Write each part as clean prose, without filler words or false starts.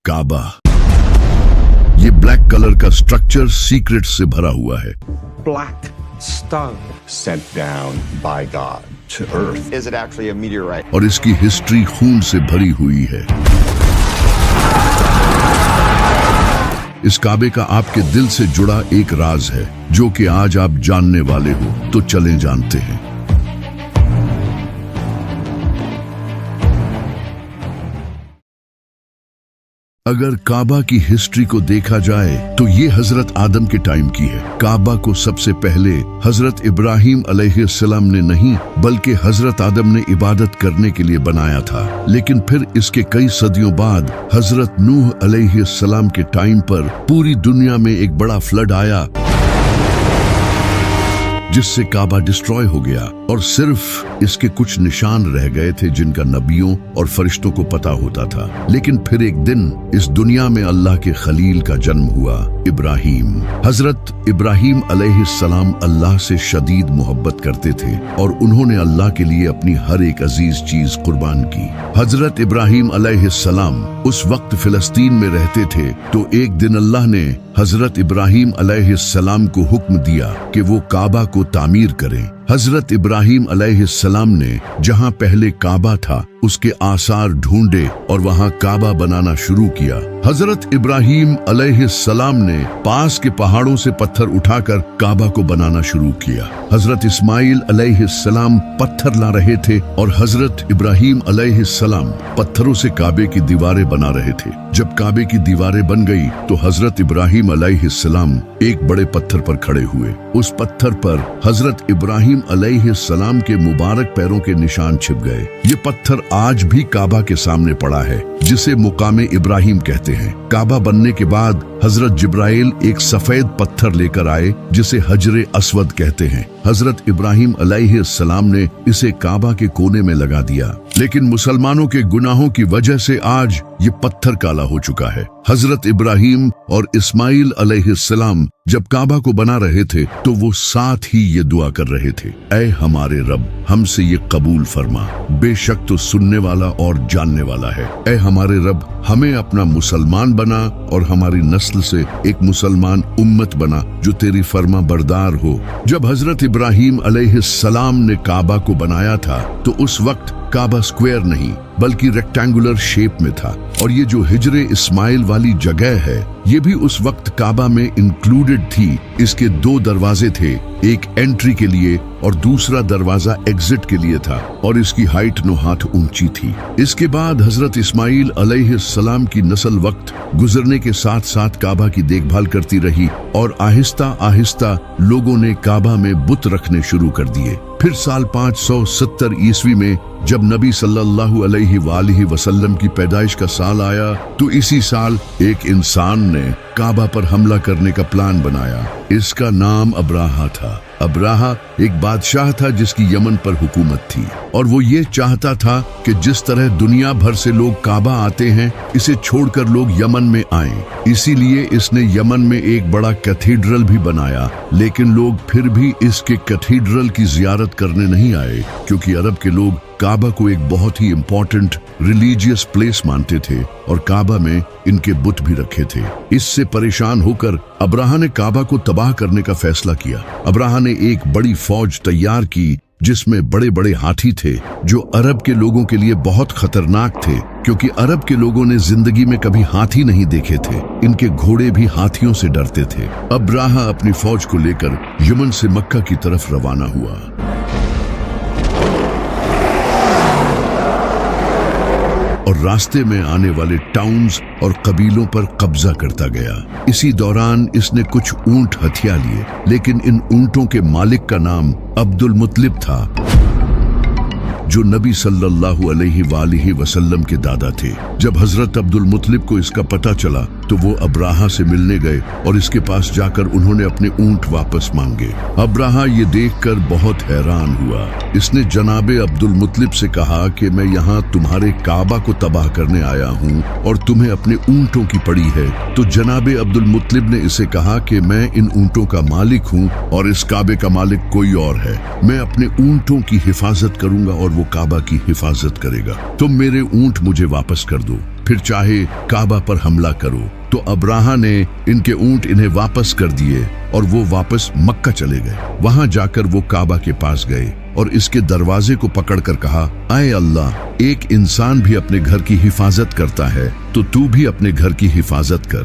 काबा। ये black colour का structure secret से भरा हुआ है। Black stone sent down by God to earth. Is it actually a meteorite? और इसकी हिस्ट्री खून से भरी हुई है। इस काबे का आपके दिल से जुड़ा एक राज है जो कि आज आप जानने वाले हो, तो चलें जानते हैं। अगर काबा की हिस्ट्री को देखा जाए तो ये हजरत आदम के टाइम की है। काबा को सबसे पहले हजरत इब्राहिम अलैहिस्सलाम ने नहीं बल्कि हजरत आदम ने इबादत करने के लिए बनाया था। लेकिन फिर इसके कई सदियों बाद हजरत नूह अलैहिस्सलाम के टाइम पर पूरी दुनिया में एक बड़ा फ्लड आया जिससे काबा डिस्ट्रॉय हो गया और सिर्फ इसके कुछ निशान रह गए थे जिनका नबियों और फरिश्तों को पता होता था। लेकिन फिर एक दिन इस दुनिया में अल्लाह के खलील का जन्म हुआ, इब्राहिम। हजरत इब्राहिम अलैहिस्सलाम अल्लाह से शदीद मोहब्बत करते थे और उन्होंने अल्लाह के लिए अपनी हर एक अजीज चीज कुर्बान की। हजरत इब्राहिम अलैहिस्सलाम उस वक्त फिलिस्तीन में रहते थे, तो एक दिन अल्लाह ने हजरत इब्राहिम अलैहिस्सलाम को हुक्म दिया कि वो काबा को तामीर करें। हजरत इब्राहिम अलैहिस्सलाम ने जहां पहले काबा था उसके आसार ढूंढे और वहां काबा बनाना शुरू किया। हजरत इब्राहिम अलैहिस्सलाम ने पास के पहाड़ों से पत्थर उठाकर काबा को बनाना शुरू किया। हजरत इस्माइल अलैहिस्सलाम पत्थर ला रहे थे और हजरत इब्राहिम अलैहिस्सलाम पत्थरों से काबे की दीवारें बना रहे थे। जब काबे की दीवारें बन गई तो हजरत इब्राहिम अलैहिस्सलाम एक बड़े पत्थर पर खड़े हुए। उस पत्थर पर हजरत इब्राहिम अलैहिस्सलाम के मुबारक पैरों के निशान छिप गए। ये पत्थर आज भी काबा के सामने पड़ा है, जिसे मुकामे इब्राहिम कहते हैं। काबा बनने के बाद हजरत जिब्राइल एक सफेद पत्थर लेकर आए जिसे हजरे अस्वद कहते हैं। हजरत इब्राहिम अलैहिस्सलाम ने इसे काबा के कोने में लगा दिया, लेकिन मुसलमानों के गुनाहों की वजह से आज ये पत्थर काला हो चुका है। हजरत इब्राहिम और इस्माइल अलैहिस्सलाम जब काबा को बना रहे थे तो वो साथ ही ये दुआ कर रहे थे, ऐ हमारे रब, हमसे ये कबूल फरमा, बेशक तो सुनने वाला और जानने वाला है। ऐ हमारे रब, हमें अपना मुसलमान बना और हमारी नस्ल से एक मुसलमान उम्मत बना जो तेरी फर्मा बरदार हो। जब हजरत इब्राहिम अलैहिस्सलाम ने काबा को बनाया था तो उस वक्त काबा स्क्वायर नहीं बल्कि रेक्टेंगुलर शेप में था, और ये जो हिजरे इस्माइल वाली जगह है ये भी उस वक्त काबा में इंक्लूडेड थी। इसके दो दरवाजे थे, एक एंट्री के लिए और दूसरा दरवाजा एग्जिट के लिए था, और इसकी हाइट 9 हाथ ऊंची थी। इसके बाद हजरत इस्माइल अलैहिस्सलाम की नस्ल वक्त गुजरने के साथ साथ काबा की देखभाल करती रही और आहिस्ता आहिस्ता लोगों ने काबा में बुत रखने शुरू कर दिए। फिर साल 570 ईस्वी में जब नबी सल्लल्लाहु अलैहि वसल्लम की पैदाइश का साल आया तो इसी साल एक इंसान ने काबा पर हमला करने का प्लान बनाया। इसका नाम अब्राहा था। अब्राहा एक बादशाह था जिसकी यमन पर हुकूमत थी, और वो ये चाहता था कि जिस तरह दुनिया भर से लोग काबा आते हैं इसे छोड़कर लोग यमन में आएं। इसीलिए इसने यमन में एक बड़ा कैथीड्रल भी बनाया, लेकिन लोग फिर भी इसके कैथीड्रल की जियारत करने नहीं आए, क्योंकि अरब के लोग काबा को एक बहुत ही इम्पोर्टेंट रिलीजियस प्लेस मानते थे और काबा में इनके बुत भी रखे थे। इससे परेशान होकर अब्राहा ने काबा को तबाह करने का फैसला किया। अब्राहा ने एक बड़ी फौज तैयार की जिसमें बड़े बड़े हाथी थे जो अरब के लोगों के लिए बहुत खतरनाक थे, क्योंकि अरब के लोगों ने जिंदगी में कभी हाथी नहीं देखे थे। इनके घोड़े भी हाथियों से डरते थे। अब्राहा अपनी फौज को लेकर यमन से मक्का की तरफ रवाना हुआ। और रास्ते में आने वाले टाउन्स और कबीलों पर कब्जा करता गया। इसी दौरान इसने कुछ ऊंट हथिया लिए, लेकिन इन ऊंटों के मालिक का नाम अब्दुल मुत्तलिब था, जो नबी सल्लल्लाहु अलैहि वसल्लम के दादा थे। जब हजरत अब्दुल मुत्तलिब को इसका पता चला तो वो अब्राहा से मिलने गए और इसके पास जाकर उन्होंने अपने ऊंट वापस मांगे। अब्राहा ये देखकर बहुत हैरान हुआ। इसने जनाबे अब्दुल मुत्तलिब से कहा कि मैं यहाँ तुम्हारे काबा को तबाह करने आया हूँ और तुम्हें अपने ऊंटों की पड़ी है। तो जनाबे अब्दुल मुत्तलिब ने इसे कहा कि मैं इन ऊंटों का मालिक हूँ और इस काबे का मालिक कोई और है। मैं अपने ऊंटों की हिफाजत करूंगा और वो काबा की हिफाजत करेगा। तुम मेरे ऊंट मुझे वापस कर दो। फिर चाहे काबा पर हमला करो। तो अब्राहा ने इनके ऊंट इन्हें वापस कर दिए और वो वापस मक्का चले गए। वहां जाकर वो काबा के पास गए और इसके दरवाजे को पकड़कर कहा, आए अल्लाह, एक इंसान भी अपने घर की हिफाजत करता है तो तू भी अपने घर की हिफाजत कर।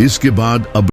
इसके बाद अब